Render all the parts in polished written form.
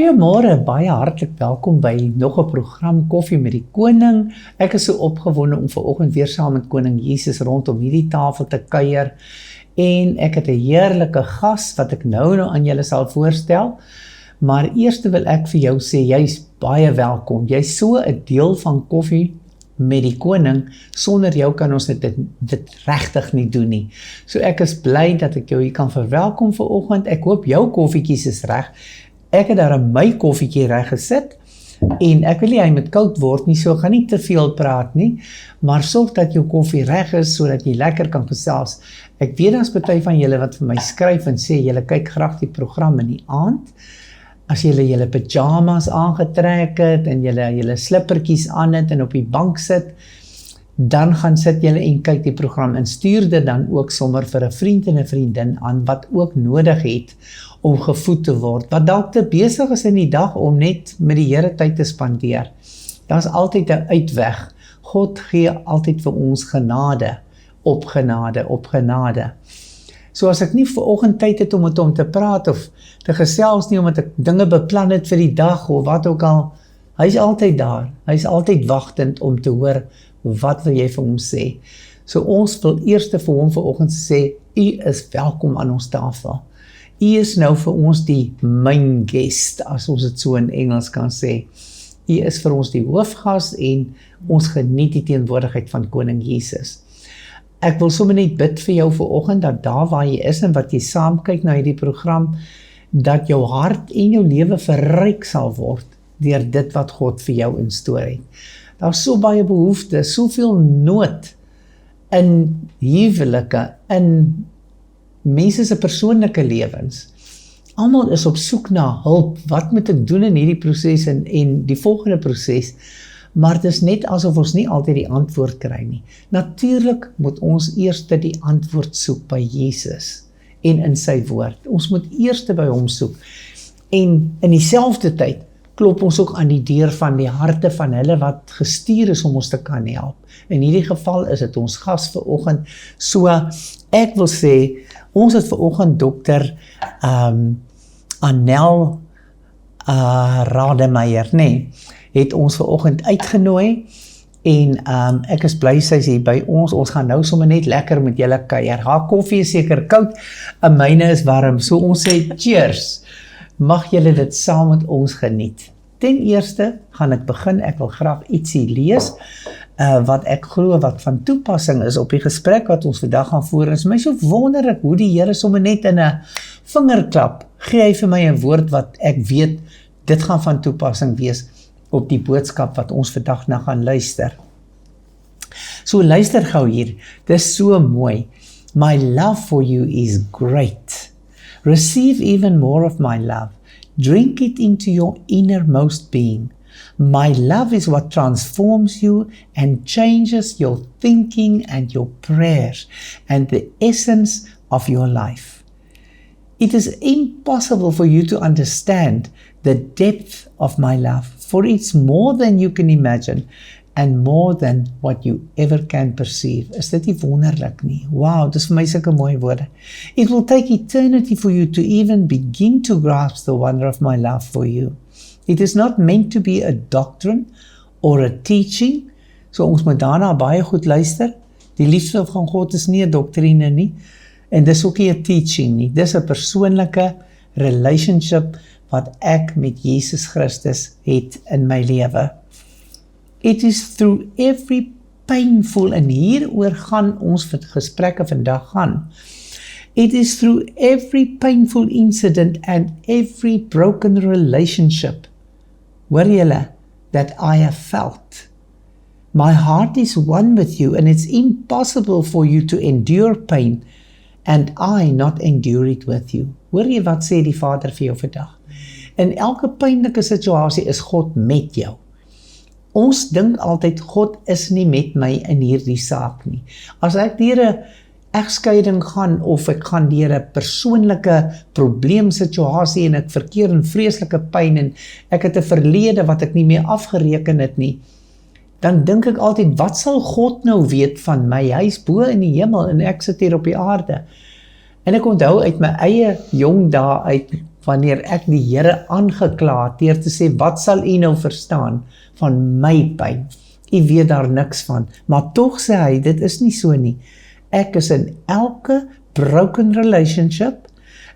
Goeiemôre, baie hartlik welkom by nog 'n program Koffie met die Koning. Ek is so opgewonde om vanoggend weer saam met Koning Jesus rondom hierdie tafel te kuier. En ek het 'n heerlike gas wat ek nou aan julle sal voorstel. Maar eers wil ek vir jou sê, jy's baie welkom. Jy's so 'n deel van Koffie met die Koning. Sonder jou kan ons dit regtig nie doen nie. So ek is bly dat ek jou hier kan verwelkom vanoggend. Ek hoop jou koffietjies is reg. Ek het daar my koffietjie reg gesit en ek wil nie hy moet koud word nie, so gaan nie te veel praat nie, maar sorg dat jou koffie reg is sodat jy lekker kan gesels. Ek weet daar's party van julle wat vir my skryf en sê julle kyk graag die program in die aand. As julle julle pyjamas aangetrek het en julle slippertjies aan het en op die bank sit, dan gaan sit julle en kyk die program en stuur dit dan ook sommer vir 'n vriend en 'n vriendin aan wat ook nodig het om gevoed te word, wat dalk te besig is in die dag om net met die Here tyd te spandeer. Daar's altyd 'n uitweg. God gee altyd vir ons genade, op genade, op genade. So as ek nie vanoggend tyd het om met hom te praat of te gesels nie, omdat ek dinge beplan het vir die dag of wat ook al, hy's altyd daar. Hy's altyd wagtend om te hoor wat wil jy vir hom sê. So ons wil eers vir hom vanoggend sê, u is welkom aan ons tafel. U is nou vir ons die main guest, as ons dit so in Engels kan sê. U is vir ons die hoofgas en ons geniet die teenwoordigheid van Koning Jesus. Ek wil sommer net bid vir jou vanoggend, dat daar waar jy is en wat jy saam kyk na hierdie program, dat jou hart en jou lewe verryk sal word deur dit wat God vir jou instoor het. Daar's so baie behoeftes, soveel nood in huwelike, in mense se persoonlike lewens. Almal is op soek na hulp. Wat moet ek doen in hierdie proses en die volgende proses? Maar dit is net asof ons nie altyd die antwoord kry nie. Natuurlik moet ons eers die antwoord soek by Jesus en in sy woord. Ons moet eers by hom soek. En in dieselfde tyd klop ons ook aan die deur van die harte van hulle wat gestuur is om ons te kan help. In hierdie geval is dit ons gas vanoggend. So ek wil sê, ons het vanoggend dokter Anel Rademeier, het ons vanoggend uitgenooi en ek is bly sy is hier by ons. Ons gaan nou sommer net lekker met julle kuier. Haar koffie is seker koud, en myne is warm. So ons sê cheers. Mag julle dit saam met ons geniet. Ten eerste gaan ek begin, ek wil graag ietsie lees, wat ek glo wat van toepassing is op die gesprek wat ons vandag gaan voer. Is my so wonderlik hoe die Here sommer net in 'n vingerklap gee hy vir my 'n woord wat ek weet, dit gaan van toepassing wees op die boodskap wat ons vandag na gaan luister. So luister gou hier, dis so mooi. My love for you is great. Receive even more of my love. Drink it into your innermost being. My love is what transforms you and changes your thinking and your prayers and the essence of your life. It is impossible for you to understand the depth of my love, for it's more than you can imagine and more than what you ever can perceive. Is dit nie wonderlik nie? Wow, dis vir my sulke mooi woorde. It will take eternity for you to even begin to grasp the wonder of my love for you. It is not meant to be a doctrine or a teaching. So ons moet daarna baie goed luister. Die liefde van God is nie 'n doktrine nie. En dis ook nie 'n teaching nie. Dis 'n persoonlike relationship wat ek met Jesus Christus het in my lewe. It is through every painful, en hieroor gaan ons gesprekke vandag gaan. It is through every painful incident and every broken relationship, hoor julle, that I have felt. My heart is one with you, and it's impossible for you to endure pain, and I not endure it with you. Hoor jy wat sê die Vader vir jou vandag? In elke pynlike situasie is God met jou. Ons dink altyd, God is nie met my in hierdie saak nie. As ek deur 'n egskeiding gaan, of ek gaan deur 'n persoonlike probleemsituasie en ek verkeer in vreeslike pyn en ek het 'n verlede wat ek nie meer afgereken het nie, dan dink ek altyd, wat sal God nou weet van my? Hy is bo in die hemel en ek sit hier op die aarde. En ek onthou uit my eie jong dae uit, wanneer ek die Here aangekla het deur te sê, wat sal u nou verstaan van my pyn? U weet daar niks van, maar tog sê hy, dit is nie so nie. Ek is in elke broken relationship,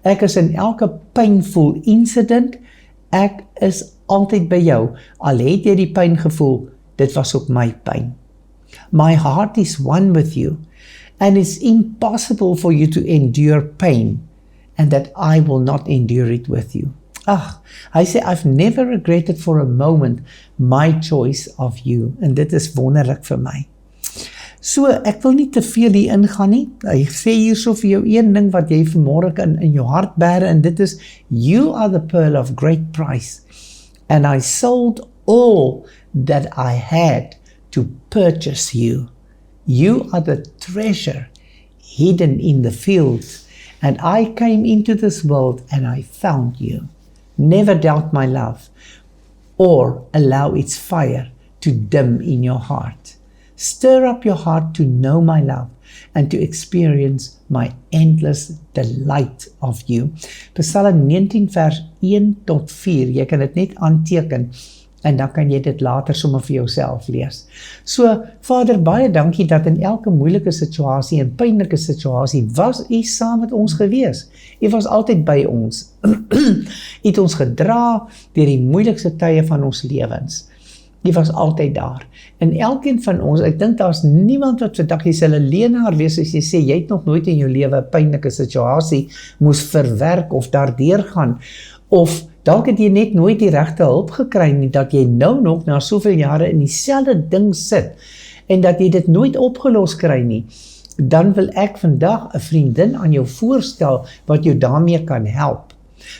ek is in elke painful incident, ek is altyd by jou, al het jy die pyn gevoel, dit was ook my pyn. My heart is one with you, and it's impossible for you to endure pain, and that I will not endure it with you. Hy sê, I've never regretted for a moment my choice of you, en dit is wonderlik vir my. So, ek wil nie te veel hier ingaan nie, hy sê hierso vir jou een ding wat jy vanmorgen in jou hart bære, en dit is, you are the pearl of great price, and I sold all that I had to purchase you. You are the treasure hidden in the fields, and I came into this world and I found you. Never doubt my love, or allow its fire to dim in your heart. Stir up your heart to know my love and to experience my endless delight of you. Psalm 19 vers 1 tot 4, jy kan dit net aanteken, en dan kan jy dit later sommer vir jouself lees. So, Vader, baie dankie dat in elke moeilike situasie en pynlike situasie was u saam met ons gewees. U was altyd by ons. U het ons gedra deur die moeilikste tye van ons lewens. U was altyd daar. En elkeen van ons, ek dink daar's niemand wat vandag jy sal 'n leenaar wees as jy sê jy het nog nooit in jou lewe 'n pynlike situasie moes verwerk of daardeur gaan, of dalk het jy net nooit die regte hulp gekry nie, dat jy nou nog na soveel jare in dieselfde ding sit, en dat jy dit nooit opgelos kry nie, dan wil ek vandag 'n vriendin aan jou voorstel, wat jou daarmee kan help.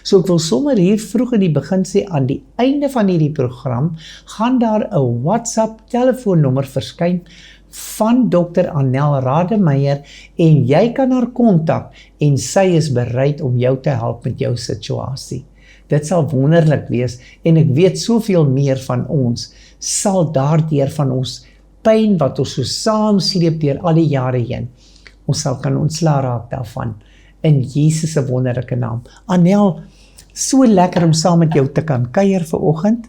So ek wil sommer hier vroeg in die begin sê, aan die einde van hierdie program, gaan daar 'n WhatsApp telefoonnommer verskyn, van Dr. Annel Rademeier, en jy kan haar kontak, en sy is bereid om jou te help met jou situasie. Dit sal wonderlik wees, en ek weet soveel meer van ons, sal daardeur van ons pyn, wat ons so saam sleep deur al die jare heen, ons sal kan ontsla raak daarvan, in Jesus se wonderlike naam. Annel, so lekker om saam met jou te kan kuier vanoggend.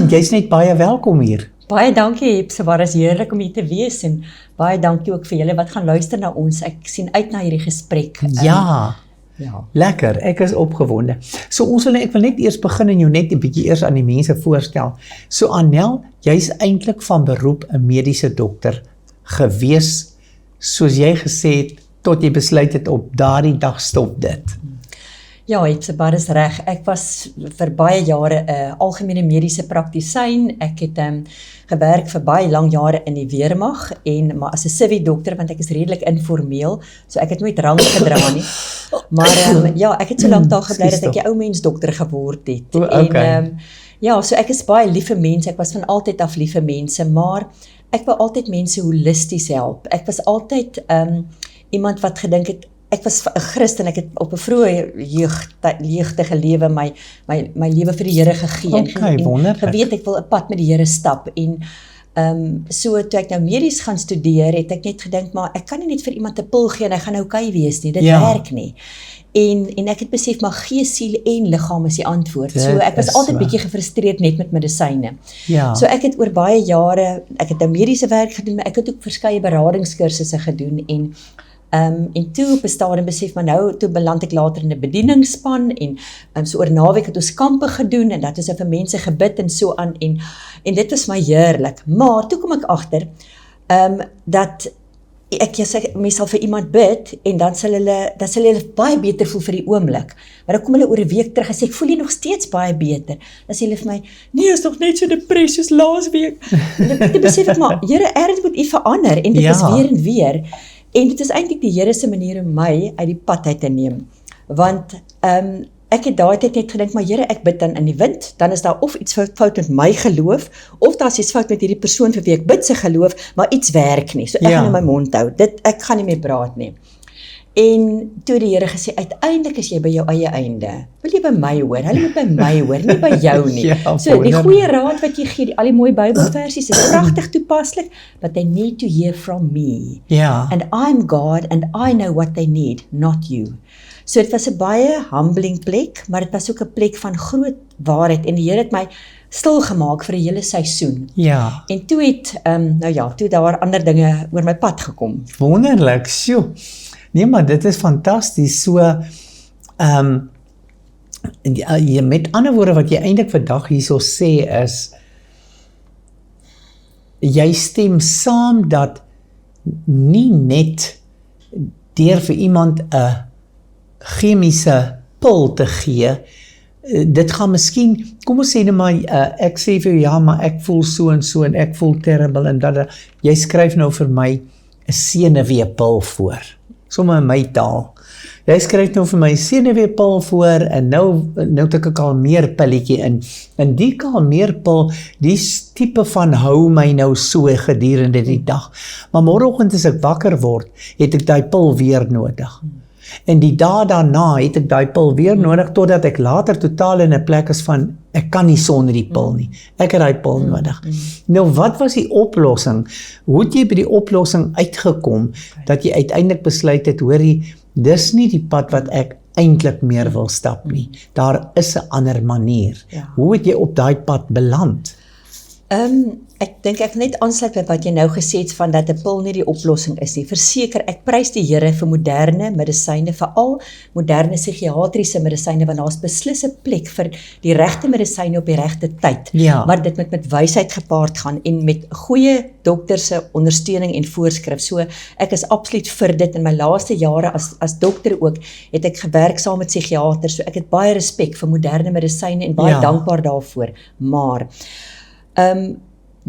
Jy's net baie welkom hier. Baie dankie, Hepzibah, is heerlik om hier te wees, en baie dankie ook vir julle wat gaan luister na ons. Ek sien uit na hierdie gesprek. Ja, lekker, ek is opgewonde. So ek wil net eers begin en jou net 'n bietjie eers aan die mense voorstel. So Annel, jy's eintlik van beroep 'n mediese dokter gewees, soos jy gesê het, tot jy besluit het op daardie dag stop dit. Ja, Hepzibah, is reg. Ek was vir baie jare 'n algemene mediese praktisyn. Ek het gewerk vir baie lang jare in die weermag, maar as 'n civi dokter, want ek is redelik informeel, so ek het nooit rang gedra nie. Maar ja, ek het so lank daar gebly dat ek 'n ou mens dokter geword het. Okay. En ja, so ek is baie lief vir mense. Ek was van altyd af lief vir mense, maar ek wou altyd mense holisties help. Ek was altyd iemand wat gedink het, ek was 'n Christen, ek het op 'n vroeë jeugdige lewe my lewe vir die Here gegee, en geweet ek wil 'n pad met die Here stap, en so toe ek nou medies gaan studeer, het ek net gedink, maar ek kan nie net vir iemand 'n pil gee en hy gaan okay wees nie, dit werk nie. En ek het besef, maar gees, siel en liggaam is die antwoord. So ek was altyd bietjie gefrustreerd net met medisyne. Ja. So ek het oor baie jare, ek het nou mediese werk gedoen, maar ek het ook verskeie beradingskursusse gedoen, en toe op 'n stadium besef, maar nou, toe beland ek later in 'n bedieningsspan, en so oor naweek het ons kampe gedoen, en dat is vir mense gebid, en so aan, en dit was my heerlik. Maar toe kom ek agter, dat mense sal vir iemand bid, en dan sal hulle baie beter voel vir die oomblik. Maar dan kom hulle oor 'n week terug en sê, ek voel jy nog steeds baie beter. Dan sê hulle vir my, nee, is nog net so depressie soos laas week. En toe besef ek, maar Here, ergens moet u verander, en dit is weer en weer. En dit is eintlik die Here se manier om my uit die pad uit te neem. Want ek het daai tyd net gedink, maar Here, ek bid dan in die wind, dan is daar of iets fout met my geloof, of daar is iets fout met hierdie persoon vir wie ek bid se geloof, maar iets werk nie. So ek gaan in my mond hou. Ek gaan nie meer praat nie. En toe die Here gesê, uiteindelik is jy by jou eie einde. Wil jy by my hoor? Hulle moet by my hoor, nie by jou nie. So die goeie raad wat jy gee, al die mooi Bybelversies, is pragtig toepaslik, but they need to hear from me. Ja. And I'm God, and I know what they need, not you. So dit was 'n baie humbling plek, maar dit was ook 'n plek van groot waarheid en die Here het my stil gemaak vir 'n hele seisoen. Ja, En toe het toe daar ander dinge oor my pad gekom. wonderlik, sjoe. Nee, maar dit is fantasties, so, met ander woorde wat jy eintlik vandag hierso sê is, jy stem saam dat nie net deur vir iemand 'n chemiese pil te gee, dit gaan miskien, kom ons sê net maar, ek sê vir jou, ja, maar ek voel so en ek voel terrible en dat, jy skryf nou vir my 'n senuweepil voor, sommer in my taal. Jy skryf nou vir my senuweepil voor en nou het ek 'n kalmeerpilletjie in. En die kalmeerpil, die tipe van hou my nou so gedurende die dag. Maar môreoggend as ek wakker word, het ek daai pil weer nodig. En die dae daarna het ek daai pil weer nodig totdat ek later totaal in 'n plek is van ek kan nie sonder die pil nie. Ek het daai pil nodig. Nou wat was die oplossing? Hoe het jy by die oplossing uitgekom dat jy uiteindelik besluit het, hoorie, dis nie die pad wat ek eintlik meer wil stap nie. Daar is 'n ander manier. Ja. Hoe het jy op daai pad beland? Ek dink ek net aansluit met wat jy nou gesê het van dat 'n pil nie die oplossing is nie. Verseker, ek prys die Here vir moderne medisyne, veral moderne psigiatriese medisyne, want daar's beslis 'n plek vir die regte medisyne op die regte tyd. Ja. Maar dit moet met wysheid gepaard gaan en met goeie dokter se ondersteuning en voorskrif. So ek is absoluut vir dit. In my laaste jare as dokter ook, het ek gewerk saam met psigiaters. So ek het baie respek vir moderne medisyne en baie dankbaar daarvoor. Maar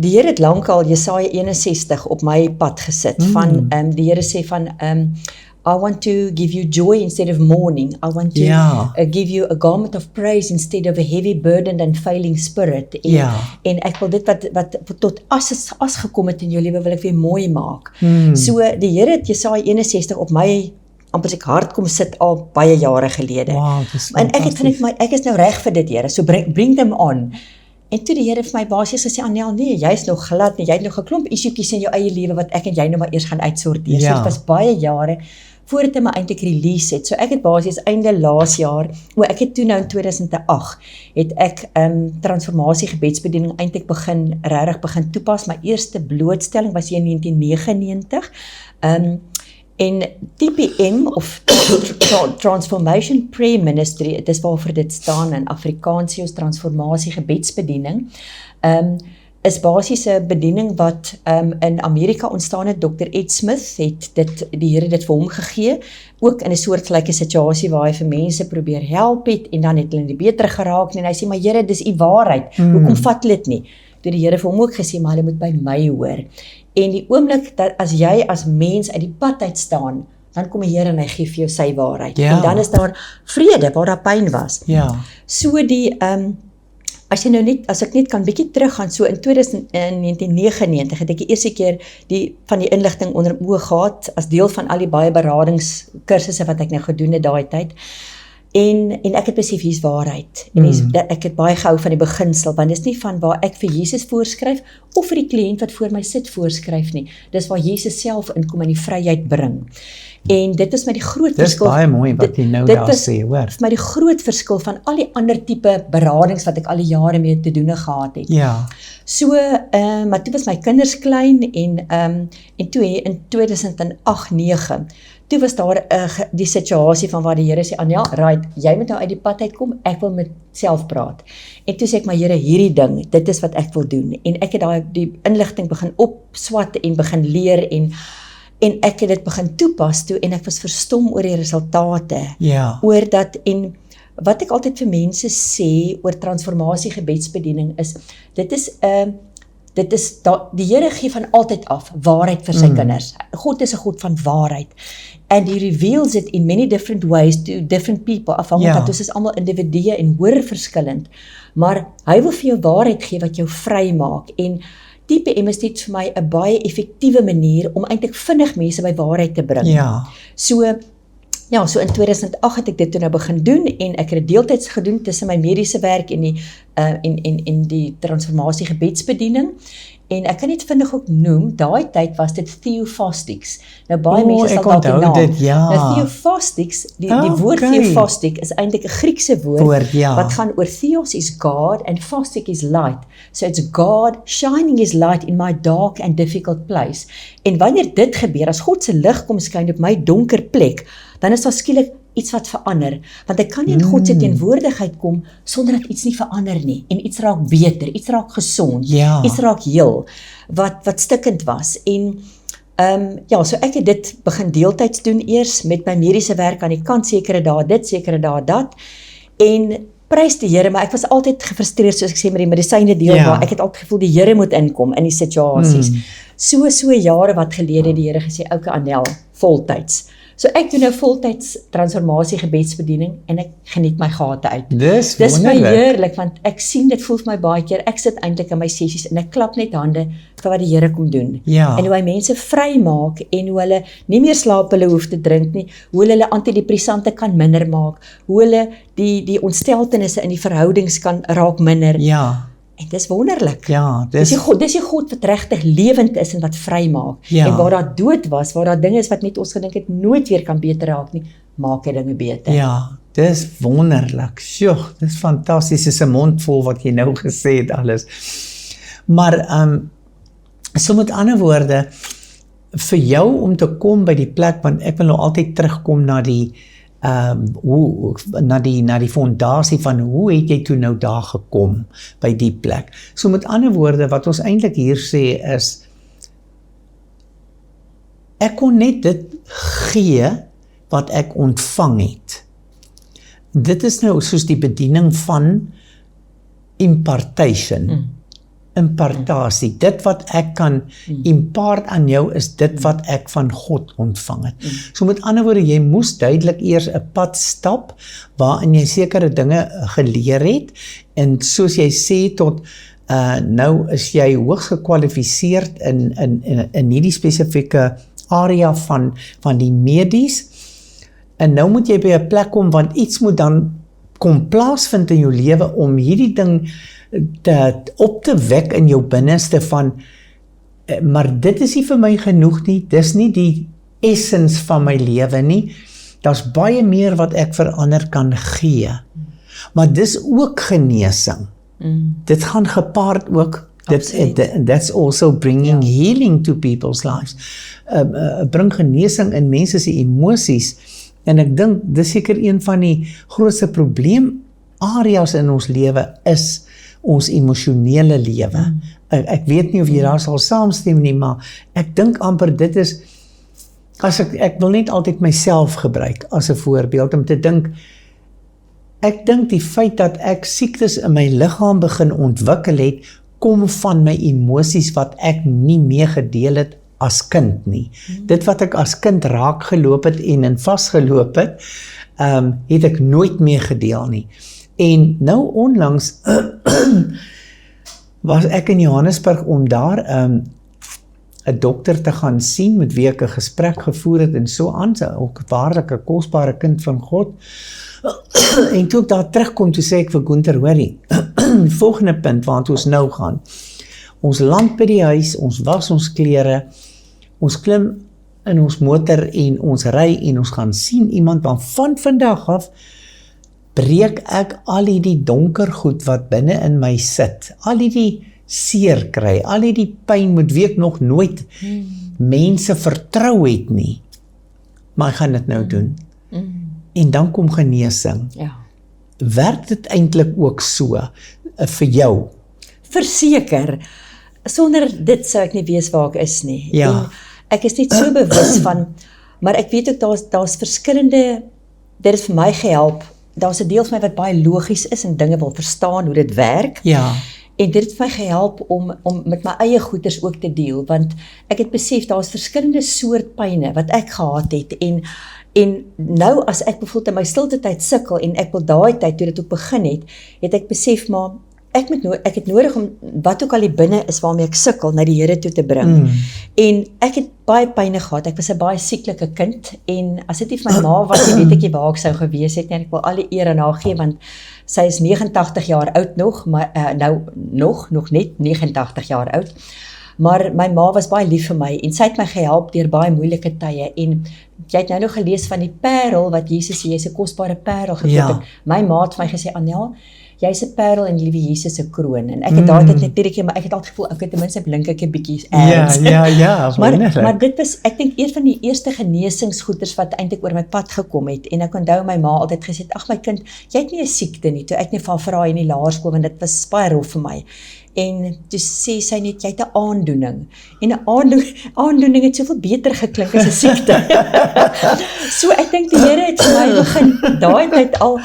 die Here het lankal Jesaja 61 op my pad gesit van die Here sê van I want to give you joy instead of mourning. I want to give you a garment of praise instead of a heavy burdened and failing spirit. En ek wil dit wat tot as gekom het in jou lewe wil ek weer mooi maak. So die Here het Jesaja 61 op my amper ek hart kom sit al baie jare gelede. Wow, en ek is nou reg vir dit, Here. So bring them on. En toe die Here vir my basies gesê, Anel, nee, jy is nog glad nie, jy het nog 'n klomp issuetjies in jou eie lewe wat ek en jy nou maar eers gaan uitsorteer. So dit was baie jare voordat hy my eintlik release het. So ek het basies einde laas jaar, ek het toe nou in 2008, het ek transformasie gebedsbediening eintlik regtig begin toepas. My eerste blootstelling was in 1999. En TPM of Transformation Prayer Ministry, dit is waarvoor dit staan in Afrikaans, ons transformasie gebedsbediening, is basies 'n bediening wat in Amerika ontstaan het. Dr. Ed Smith het die Here dit vir hom gegee, ook in 'n soortgelyke situasie waar hy vir mense probeer help het en dan het hulle nie beter geraak nie en hy sê, maar Here, dis u waarheid, hoekom vat hulle dit nie? Toe die Here vir hom ook gesê, maar hulle moet by my hoor. En die oomblik dat as jy as mens uit die pad uit staan, dan kom die Here en hy gee vir jou sy waarheid. En dan is daar vrede waar daar pyn was. So as ek net kan bietjie teruggaan, so in 1999 het ek die eerste keer van die inligting onder oë gehad, as deel van al die baie beradingskursusse wat ek nou gedoen het daai tyd. En ek het besef, hier's waarheid. En ek het baie gehou van die beginsel, want dis nie van waar ek vir Jesus voorskryf, of vir die kliënt wat voor my sit voorskryf nie. Dis waar Jesus self inkom en die vryheid bring. En dit is my die groot verskil. Dis baie mooi wat jy nou daar sê, hoor. Dit is my die groot verskil van al die ander tipe beradings wat ek al die jare mee te doen gehad het. So, maar toe was my kinders klein en toe in 2008-9, toe was daar die situasie van waar die Here sê, Anel, right, jy moet nou uit die pad uitkom, ek wil met self praat. En toe sê ek, maar Here, hierdie ding, dit is wat ek wil doen. En ek het die inligting begin opswat en begin leer en ek het dit begin toepas toe en ek was verstom oor die resultate. Oor dat, en wat ek altyd vir mense sê oor transformasie gebedsbediening is, die Here gee van altyd af waarheid vir sy kinders. God is 'n God van waarheid. And he reveals it in many different ways to different people, afhangend dat ons is almal individue en hoor verskillend. Maar hy wil vir jou waarheid gee wat jou vry maak. En TPM is dit vir my 'n baie effektiewe manier om eintlik vinnig mense by waarheid te bring. So in 2008 het ek dit toe nou begin doen en ek het dit deeltyds gedoen tussen my mediese werk en die transformasie gebedsbediening. En ek kan net vinnig ook noem, daai tyd was dit Theophastics. Nou baie mense ek sal dalk die onthou naam. dit, ja. Nou Theophastics, die woord Okay. Theophastic is eintlik 'n Griekse woord Ja. wat gaan oor Theos is God and Phastic is light. So it's God shining his light in my dark and difficult place. En wanneer dit gebeur, as God se lig kom skyn op my donker plek, dan is daar skielik iets wat verander, want ek kan nie in God se teenwoordigheid kom sonder dat iets nie verander nie, en iets raak beter, iets raak gesond, Ja. iets raak heel, wat stikkend was, en ja, so ek het dit begin deeltyds doen eers, met my mediese werk aan die kant, sekere dae dit, sekere dae dat, en prys die Here, maar ek was altyd gefrustreerd, soos ek sê, met die medisyne deel, Ja. maar ek het altyd gevoel, die Here moet inkom in die situasies, so jare wat gelede die Here gesê, ouke Anel, voltyds, so ek doen nou voltyds transformasie gebedsbediening, en ek geniet my gate uit. Dis Dis my wonderlik. heerlik, want ek sien, dit voel vir my baie keer, ek sit eintlik in my sessies, en ek klap net hande, vir wat die Here kom doen, Ja. en hoe hy mense vry maak, en hoe hulle nie meer slaappille hoef te drink nie, hoe hulle antidepressante kan minder maak, hoe hulle die ontsteltenisse in die verhoudings kan raak minder, Ja, en dis wonderlik. ja, Dis die God wat regtig lewend is en wat vry maak. Ja. En waar daar dood was, waar daar dinge is wat net ons gedink het nooit weer kan beter raak nie, maak hy dinge beter. ja, dis wonderlik. Sjoe, dis fantasties, dis 'n mond vol wat jy nou gesê het alles. Maar so met ander woorde, vir jou om te kom by die plek, want ek wil nou altyd terugkom na die na die fondasie van hoe het jy toe nou daar gekom by die plek. So met ander woorde, wat ons eintlik hier sê is, ek kon net dit gee wat ek ontvang het. Dit is nou soos die bediening van impartation. Impartasie, dit wat ek kan impart aan jou is dit wat ek van God ontvang het. So met ander woorde, jy moes duidelik eers 'n pad stap waarin jy sekere dinge geleer het, en soos jy sê tot nou is jy hoogs gekwalifiseerd in hierdie spesifieke area van die medies, en nou moet jy by 'n plek kom, want iets moet dan kom plaasvind in jou lewe om hierdie ding op te wek in jou binneste van, maar dit is nie vir my genoeg nie, dis nie die essence van my lewe nie, daar's baie meer wat ek vir ander kan gee, maar dis ook genesing, dit gaan gepaard ook, that's also bringing healing to people's lives, bring genesing in mense se emosies, en ek dink, dis seker een van die grootste probleemareas in ons lewe is ons emosionele lewe. Ek weet nie of jy daar sal saamstem nie, maar ek dink amper dit is, as ek wil net altyd myself gebruik as 'n voorbeeld om te dink, ek dink die feit dat ek siektes in my liggaam begin ontwikkel het, kom van my emosies wat ek nie mee gedeel het as kind nie. Dit wat ek as kind raak geloop het en in vasgeloop het, het ek nooit mee gedeel nie. En nou onlangs was ek in Johannesburg om daar 'n dokter te gaan sien met wie ek 'n gesprek gevoer het en so aan, ook waarlik 'n kosbare kind van God. En toe ek daar terugkom, toe sê ek vir Gunther, hoorie, volgende punt waartoe ons nou gaan. Ons land by die huis, ons was ons klere, ons klim in ons motor en ons ry en ons gaan sien iemand, want van vandag af breek ek al die donker goed wat binne in my sit, al die seer kry, al die pyn met wie ek nog nooit mense vertrou het nie, maar ek gaan dit nou doen. En dan kom genesing. Ja. Werk dit eintlik ook so vir jou? Verseker, sonder dit sou ek nie weet waar ek is nie. Ja. En ek is net so bewus van, maar ek weet ook daar's verskillende, dit het vir my gehelp, daar's 'n deel van my wat baie logies is en dinge wil verstaan hoe dit werk. Ja. En dit het my gehelp om met my eie goeders ook te deel, want ek het besef, daar's verskillende soort pyne wat ek gehad het, en nou as ek bijvoorbeeld in my stilte tyd sukkel, en ek wil daai tyd, toe dit ook begin het ek besef, maar ek het nodig om, wat ook al die binne is waarmee ek sukkel, na die Here toe te bring. En ek het baie pyne gehad, ek was 'n baie sieklike kind, en as dit nie vir my ma was, weet ek nie waar ek sou gewees het, en ek wil alle eer aan haar gee, want sy is 89 jaar oud nog, maar nog net 89 jaar oud, maar my ma was baie lief vir my en sy het my gehelp deur baie moeilike tye en jy het nou nog gelees van die parel wat Jesus sê, jy's 'n kosbare parel gekoop Ja. het. My ma het vir my gesê, Anel, jy's 'n parel in die liewe Jesus se kroon. En ek het daai tyd net hierdie maar ek het altyd gevoel, okay, ten minste blink ek 'n bietjie erns. Ja, maar dit was, ek dink, een van die eerste genesingsgoeders wat eintlik oor my pad gekom het. En ek onthou my ma altyd gesê, ag my kind, jy het nie 'n siekte nie. Toe ek net van vra in die laerskool, want dit was baie rof vir my. En toe sê sy net, jy het 'n aandoening. En 'n aandoening het soveel beter geklink as 'n siekte. So ek dink die Here het vir my begin daai tyd al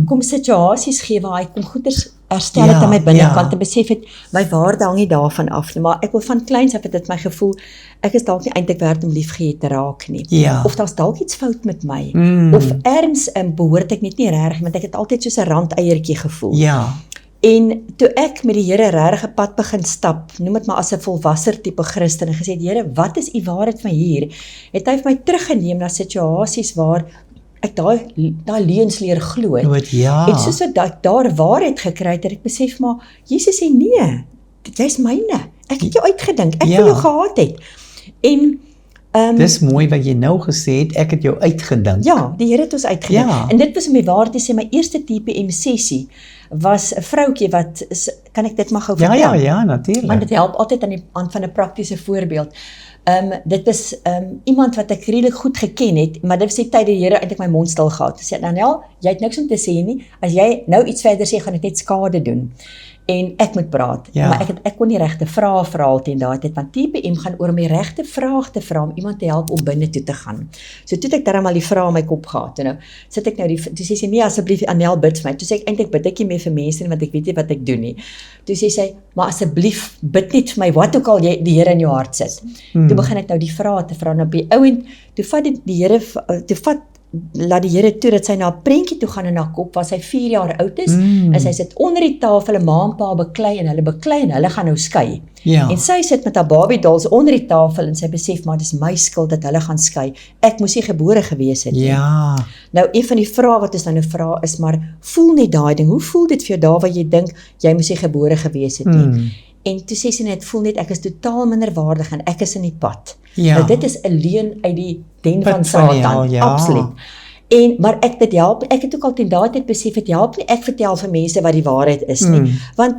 kom situasies gee waar hy kom goeders herstel het aan my binnekant en besef het, my waarde hang nie daarvan af nie, maar ek wil van kleins af het dit my gevoel, ek is dalk nie eintlik werd om liefgehad te raak nie, of daar's dalk iets fout met my, of erns behoort ek net nie reg, want ek het altyd soos 'n randeiertjie gevoel. En toe ek met die Here regtig 'n pad begin stap, noem dit maar as 'n volwasser tipe Christen en gesê, Here, wat is u waarheid van hier? Het hy vir my teruggeneem na situasies waar ek daai leuns leer glo het. En soos ek daar waarheid gekry het, ek besef maar, Jesus sê nee, jy's myne. Ek het jou uitgedink, ek wil jou gehad het. En dis mooi wat jy nou gesê het, ek het jou uitgedink. Ja, die Here het ons uitgedink. En dit was om die waarheid te sê, my eerste TPM sessie was 'n vroutjie wat, kan ek dit maar gou vertel? Ja, natuurlik. Want dit help altyd aan die hand van 'n praktiese voorbeeld. Dit was iemand wat ek redelik goed geken het, maar dit was die tyd die Here eintlik my mond stil gehad. Sy sê, Daniel, jy het niks om te sê nie, as jy nou iets verder sê, gaan dit net skade doen. En ek moet praat, maar ek kon nie regte vrae vra teen daai tyd, want TPM gaan oor om die regte vraag te vra om iemand te help om binne toe te gaan. So toe het ek darm al die vrae in my kop gehad, en nou sit ek nou toe sê sy, nee asseblief Anel bid vir my, toe sê ek eintlik bid ek nie meer vir mense nie, want ek weet nie wat ek doen nie. Toe sê sy, maar asseblief bid net vir my, wat ook al jy die Here in jou hart sit. Toe begin ek nou die vrae te vra, en op die ouend, toe vat die Here, laat die Here toe dat sy na 'n prentjie toe gaan in haar kop, waar sy 4 jaar oud is, en sy sit onder die tafel, 'n ma en pa beklei, en hulle gaan nou skei. En sy sit met haar Barbie dolls onder die tafel, en sy besef, maar dis my skuld dat hulle gaan skei. Ek moes nie gebore gewees het nie. Nou, een van die vrae wat ons nou vra is, maar voel net daai ding, hoe voel dit vir jou daar waar jy dink, jy moes nie gebore gewees het nie? En toe sê sy net, voel net, ek is totaal minderwaardig, en ek is in die pad. Nou, dit is 'n leuen uit die den van Satan, absoluut. Maar dit help, ek het ook al teen daai tyd besef, het help nie, ek vertel vir mense wat die waarheid is nie, want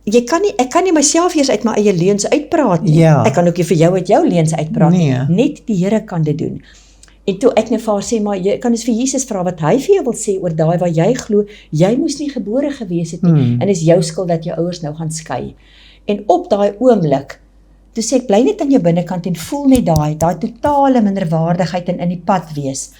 ek kan nie myself eers uit my eie leuns uitpraat nie, ek kan ook nie vir jou uit jou leuns uitpraat nie, net die Here kan dit doen. En toe ek net vir haar sê, maar jy kan dus vir Jesus vra wat hy vir jou wil sê oor daai waar jy glo, jy moes nie gebore gewees het nie, en is jou skuld dat jou ouers nou gaan skei. En op daai oomblik, toe sê ek, bly net aan jou binnekant en voel net daai totale minderwaardigheid en in die pad wees.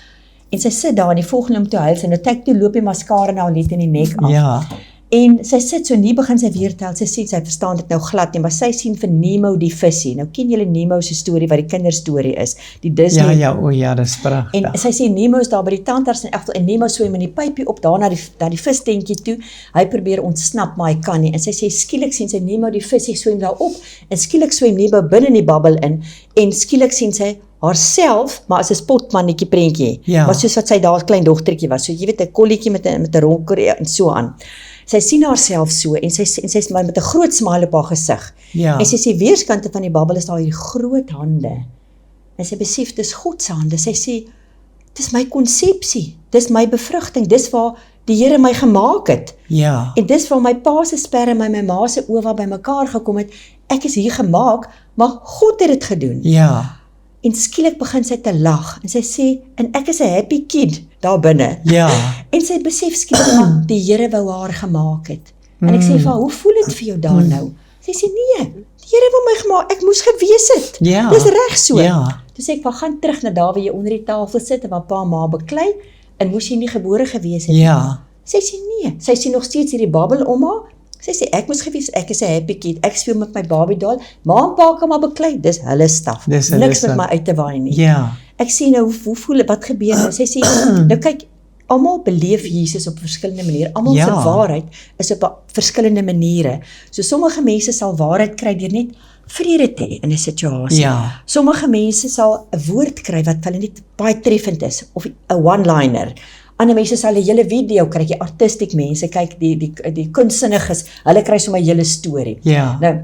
En sy sit daar en die volgende om toe huil, en nou kyk toe loop die mascara nou net in die nek af. En sy sit so, nie begin sy weer tel, sy sien, sy verstaan dit nou glad nie, maar sy sien vir Nemo die visie. Nou ken julle Nemo se storie, wat die kinderstorie is, die Disney. Dis pragtig. En sy sê, Nemo is daar by die tandarts en Nemo swem in die pypie op, daar na die vistentjie toe, hy probeer ontsnap, maar hy kan nie, en sy sê, skielik sien sy Nemo die visie swem daar op, en skielik swem Nemo binne die babbel in, en skielik sien sy haarself, maar as 'n spotmannetjie prentjie, maar soos wat sy daar klein dogtertjie was, so jy weet, 'n kolletjie met 'n ronker en so aan. Sy sien haarself so, en sy is maar met 'n groot smile op haar gesig. En sy sê, weerskante van die babbel is daar hierdie groot hande. En sy besef, dis God se hande. Sy sê, dis my konsepsie, dis my bevrugting, dis waar die Here my gemaak het. En dis waar my pa se sperma en my ma se owa by mekaar gekom het. Ek is hier gemaak, maar God het dit gedoen. En skielik begin sy te lag, en sy sê, en ek is 'n happy kid daar binne. En sy besef skielik, maar die Here wou haar gemaak het. En ek sê vir haar, hoe voel dit vir jou daar nou? Sy sê, nee, die Here wou my gemaak, ek moes gewees het. Dis reg so. Toe sê ek, gaan terug na daar waar jy onder die tafel sit, en waar pa en ma beklei, en moes jy nie gebore gewees het. Sy sê, nee, sy sien nog steeds hierdie babbel om haar. Sy sê, ek moes gewees, ek is 'n happy kid, ek speel met my Barbie doll, ma en pa kan maar beklei, dis hulle staf, niks met my uit te waai nie. Ek sê nou, hoe voel het, wat gebeur nou? Sy sê, nou kyk, almal beleef Jesus op verskillende maniere, almal se waarheid is op verskillende maniere. So sommige mense sal waarheid kry deur net vrede te hê in 'n situasie. Sommige mense sal 'n woord kry wat hulle net baie treffend is, of 'n one-liner. Ander mense sal 'n hele video kry, die artistiek mense, kyk die kunstsinniges, hulle kry sommer 'n hele storie. Nou,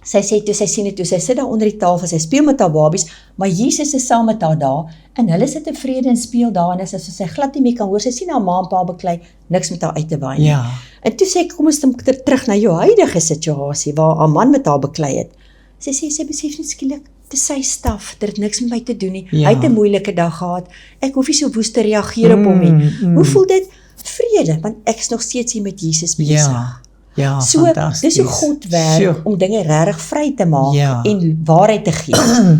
Sy sê toe, sy sien dit toe, sy sit daar onder die tafel, sy speel met haar babies, maar Jesus is saam met haar daar, en hulle sit tevrede en speel daar, en as sy glad nie meer kan hoor, sy sien haar ma en pa beklei, niks met haar uit te waai nie. Ja. En toe sê ek, kom ons terug na jou huidige situasie, waar haar man met haar beklei het. Sy sê, sy besef net skielik, dis sy staf, dit het niks met my te doen nie, Ja. hy het 'n moeilike dag gehad, ek hoef nie so woes te reageer op hom nie. Hoe voel dit? Vrede, want ek is nog steeds hier met Jesus besig. Ja, So, fantasties. dis hoe God werk Sjoe. om dinge regtig vry te maak Ja. en waarheid te gee,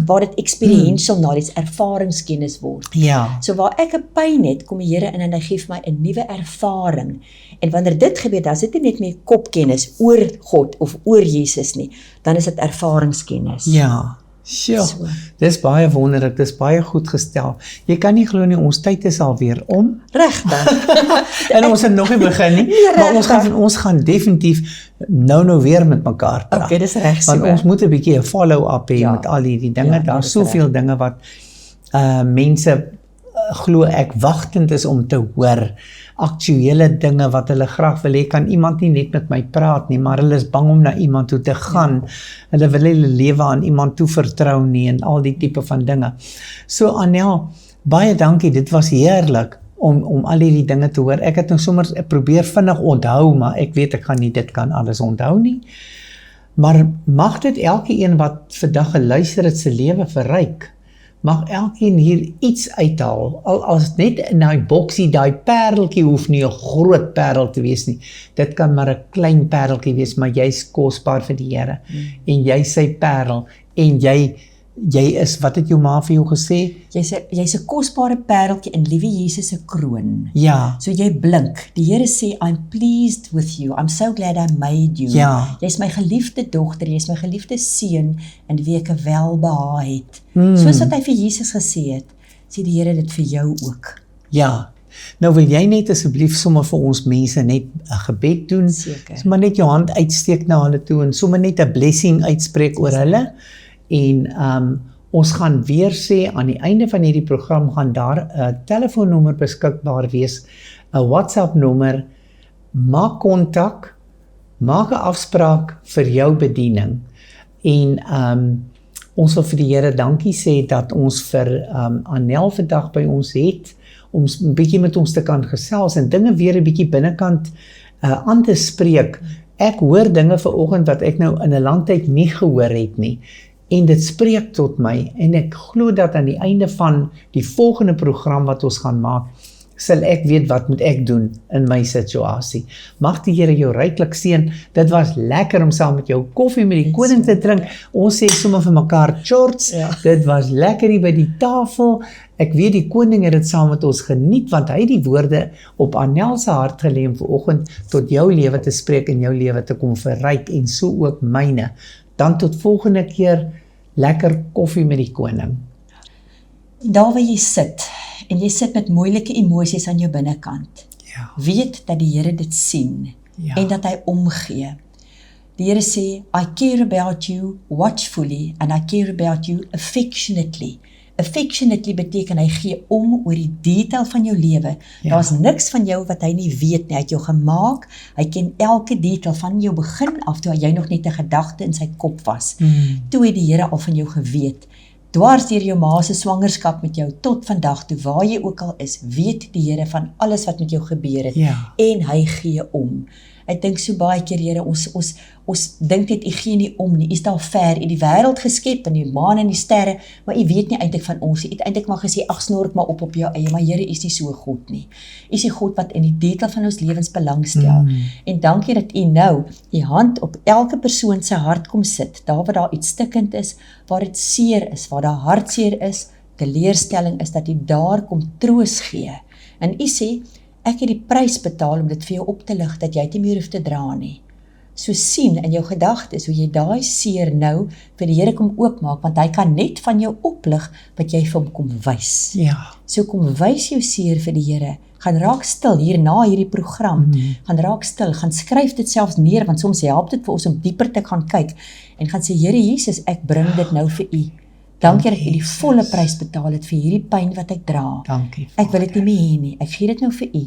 waar dit experiential knowledge, ervaringskennis word. Ja, So waar ek 'n pyn het, kom die Here in en hy gee vir my 'n nuwe ervaring. En wanneer dit gebeur, dan is dit nie net meer kopkennis oor God of oor Jesus nie, dan is dit ervaringskennis. ja. Sjoe, So. dis baie wonderlik, dis baie goed gestel. Jy kan nie glo nie, ons tyd is alweer om. Regtig. En ons het nog nie begin nie, maar ons gaan definitief nou weer met mekaar praat. Okay, dis reg so. Want ons moet 'n bietjie 'n follow-up hê met al hierdie dinge. Ja, Daar's dis soveel dinge wat mense glo ek wagtend is om te hoor. Aktuele dinge wat hulle graag wil hê, kan iemand nie net met my praat nie, maar hulle is bang om na iemand toe te gaan. Hulle wil hulle lewe aan iemand toe vertrou nie en al die tipe van dinge. So Anel, baie dankie, dit was heerlik om al hierdie dinge te hoor. Ek het nou sommer probeer vinnig onthou, maar ek weet ek gaan nie dit kan alles onthou nie. Maar mag dit elkeen wat vandag geluister het se lewe verryk. Mag elkeen hier iets uithaal, al as net in daai boksie, daai pareltjie hoef nie 'n groot parel te wees nie. Dit kan maar 'n klein pareltjie wees, maar jy's kosbaar vir die Here. En jy sy parel, en jy is, wat het jou ma vir jou gesê? Jy's 'n kosbare pareltjie in liewe Jesus se kroon. Ja, So jy blink. Die Here sê, I'm pleased with you. I'm so glad I made you. Ja. Jy's my geliefde dogter, jy's my geliefde seun in wie ek 'n welbehae het. Soos wat hy vir Jesus gesê het, sê die Here dit vir jou ook. ja. Nou wil jy net asseblief sommer vir ons mense net 'n gebed doen? Seker. Sommer net jou hand uitsteek na hulle toe en sommer net 'n blessing uitspreek oor hulle. En ons gaan weer sê, aan die einde van hierdie program gaan daar 'n telefoonnommer beskikbaar wees, 'n WhatsApp nommer. Maak kontak, maak 'n afspraak vir jou bediening. En ons wil vir die Here dankie sê dat ons vir Anel vandag by ons het, om 'n bietjie met ons te kan gesels en dinge weer 'n bietjie binnekant aan te spreek. Ek hoor dinge vanoggend wat ek nou in 'n lang tyd nie gehoor het nie. En dit spreek tot my, en ek glo dat aan die einde van die volgende program wat ons gaan maak, sal ek weet wat moet ek doen in my situasie. Mag die Here jou ryklik seën. Dit was lekker om saam met jou koffie met die koning te drink. Ons sê sommer vir mekaar shorts. Ja. Dit was lekker hier by die tafel. Ek weet die koning het dit saam met ons geniet, want hy het die woorde op Anel se hart gelê om vanoggend tot jou lewe te spreek en jou lewe te kom verryk, en so ook myne. Dan tot volgende keer, lekker koffie met die koning. Daar waar jy sit, en jy sit met moeilike emosies aan jou binnekant, Ja. weet dat die Here dit sien, Ja. en dat hy omgee. Die Here sê, I care about you watchfully, and I care about you affectionately. Affectionately beteken hy gee om oor die detail van jou lewe. Ja. Daar's niks van jou wat hy nie weet nie. Hy het jou gemaak, hy ken elke detail van jou begin af, toe jy nog net 'n gedagte in sy kop was. Toe het die Here al van jou geweet. Dwars deur jou ma se swangerskap met jou tot vandag toe, waar jy ook al is, weet die Here van alles wat met jou gebeur het, Ja. en hy gee om. Ek dink so baie keer, Here, ons dink net, U gee nie om nie, U is daar ver, U het die wêreld geskep, en die maan en die sterre, maar U weet nie eintlik van ons, U het eintlik maar gesê, ag, snork maar op jou eie, maar Here, U is nie so goed nie. U is die God wat in die detail van ons lewens belang stel, en dankie dat U nou U hand op elke persoon se hart kom sit, daar waar daar iets stikkend is, waar dit seer is, waar daar hartseer is, teleurstelling is, dat U daar kom troos gee, en U sê, ek het die prys betaal om dit vir jou op te lig, dat jy dit nie meer hoef te dra nie. So sien in jou gedagtes, hoe jy daai seer nou vir die Here kom oopmaak, want hy kan net van jou oplig, wat jy vir hom kom wys. Ja. So kom wys jou seer vir die Here, gaan raak stil hier na hierdie program, gaan raak stil, gaan skryf dit selfs neer, want soms help dit vir ons om dieper te gaan kyk, en gaan sê, Here Jesus, ek bring dit nou vir U. Dankie dat U die volle prys betaal het vir hierdie pyn wat ek dra. Dankie. Ek wil dit nie meer hê nie, ek gee dit nou vir U.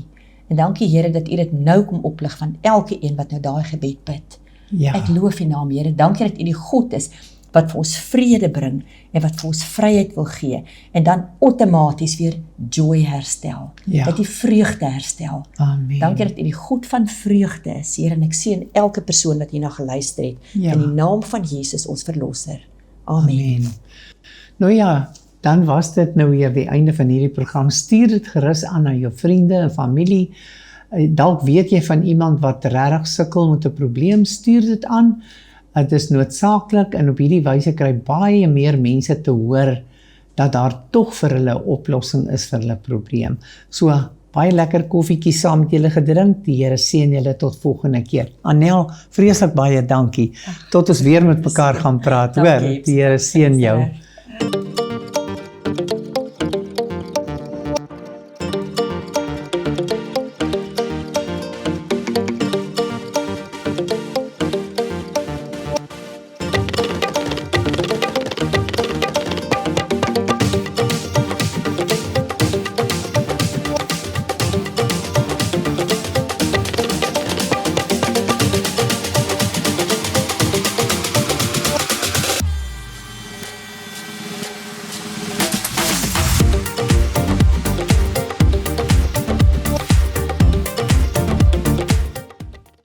En dankie Here dat U dit nou kom oplig van elke een wat nou daai gebed bid. Ja. Ek loof U naam, Here. Dankie dat U die God is wat vir ons vrede bring en wat vir ons vryheid wil gee en dan outomaties weer joy herstel. Ja. Dat U vreugde herstel. Amen. Dankie dat U die God van vreugde is, Here, en ek sien elke persoon wat hierna geluister het Ja. in die naam van Jesus ons verlosser. Amen. Amen. Nou ja, dan was dit nou weer die einde van hierdie program. Stuur dit gerus aan jou vriende en familie. Dalk weet jy van iemand wat regtig sukkel met 'n probleem, stuur dit aan. Dit is noodsaaklik en op hierdie wyse kry baie meer mense te hoor dat daar tog vir hulle 'n oplossing is vir hulle probleem. So, baie lekker koffietjie saam met julle gedrink. Die Here seën julle tot volgende keer. Anel, vreeslik baie dankie. Tot ons weer met mekaar gaan praat, hoor. Die Here seën jou.